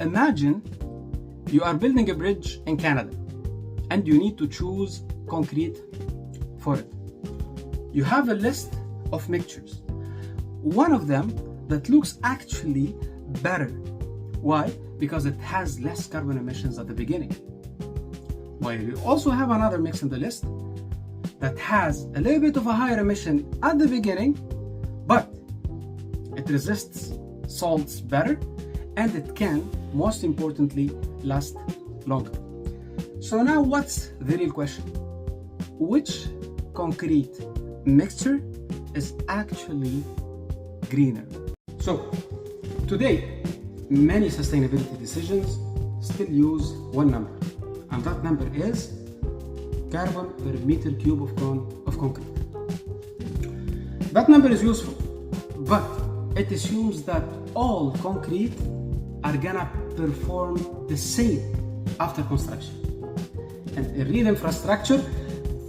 Imagine you are building a bridge in Canada and you need to choose concrete for it. You have a list of mixtures. One of them that looks actually better. Why? Because it has less carbon emissions at the beginning. While you also have another mix in the list that has a little bit of a higher emission at the beginning, but it resists salts better and it can, most importantly, last longer. So now what's the real question? Which concrete mixture is actually greener? So today, many sustainability decisions still use one number, and that number is carbon per meter cube of concrete. That number is useful, but it assumes that all concrete are gonna perform the same after construction. And in real infrastructure,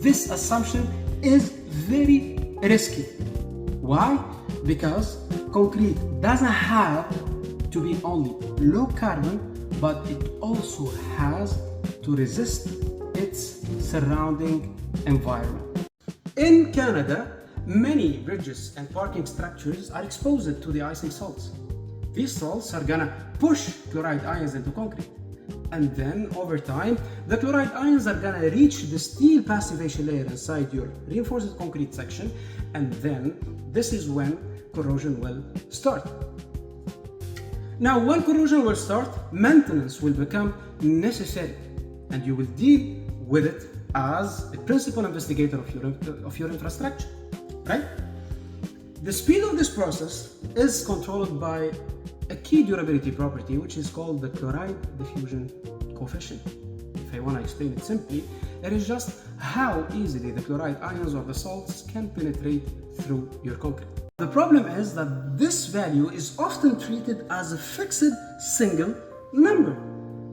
this assumption is very risky. Why? Because concrete doesn't have to be only low carbon, but it also has to resist its surrounding environment. In Canada, many bridges and parking structures are exposed to the icing salts. These salts are gonna push chloride ions into concrete. And then over time, the chloride ions are gonna reach the steel passivation layer inside your reinforced concrete section, and then this is when corrosion will start. Now, when corrosion will start, maintenance will become necessary, and you will deal with it as a principal investigator of your infrastructure, right? The speed of this process is controlled by a key durability property, which is called the chloride diffusion coefficient. If I want to explain it simply, it is just how easily the chloride ions or the salts can penetrate through your concrete. The problem is that this value is often treated as a fixed single number.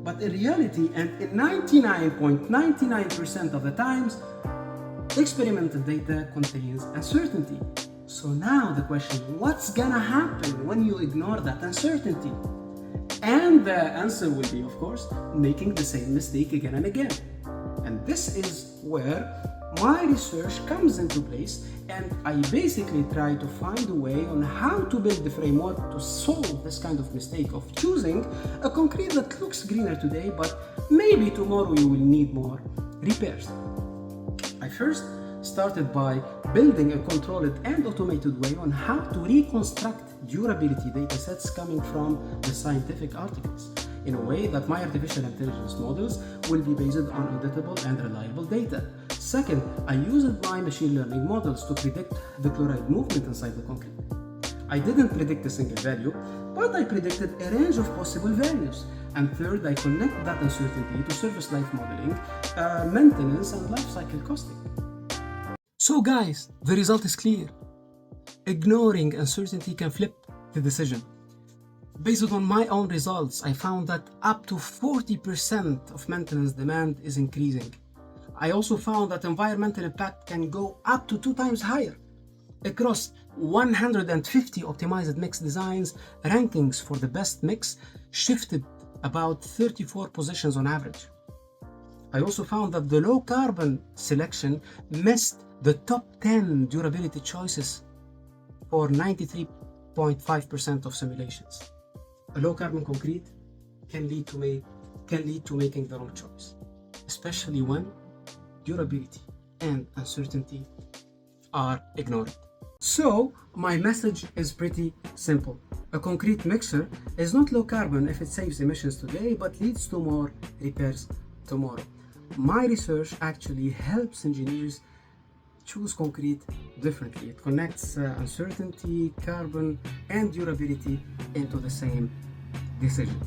But in reality, and in 99.99% of the times, experimental data contains uncertainty. So now the question, what's gonna happen when you ignore that uncertainty? And the answer will be, of course, making the same mistake again and again. And this is where my research comes into place, and I basically try to find a way on how to build the framework to solve this kind of mistake of choosing a concrete that looks greener today, but maybe tomorrow you will need more repairs. I first started by building a controlled and automated way on how to reconstruct durability datasets coming from the scientific articles in a way that my artificial intelligence models will be based on auditable and reliable data. Second, I used my machine learning models to predict the chloride movement inside the concrete. I didn't predict a single value, but I predicted a range of possible values. And third, I connect that uncertainty to service life modeling, maintenance, and life cycle costing. So guys, the result is clear. Ignoring uncertainty can flip the decision. Based on my own results, I found that up to 40% of maintenance demand is increasing. I also found that environmental impact can go up to 2 times higher. Across 150 optimized mix designs, rankings for the best mix shifted about 34 positions on average. I also found that the low carbon selection missed the top 10 durability choices for 93.5% of simulations. A low carbon concrete can lead to making the wrong choice, especially when durability and uncertainty are ignored. So my message is pretty simple. A concrete mixer is not low carbon if it saves emissions today, but leads to more repairs tomorrow. My research actually helps engineers choose concrete differently. It connects uncertainty, carbon, and durability into the same decision.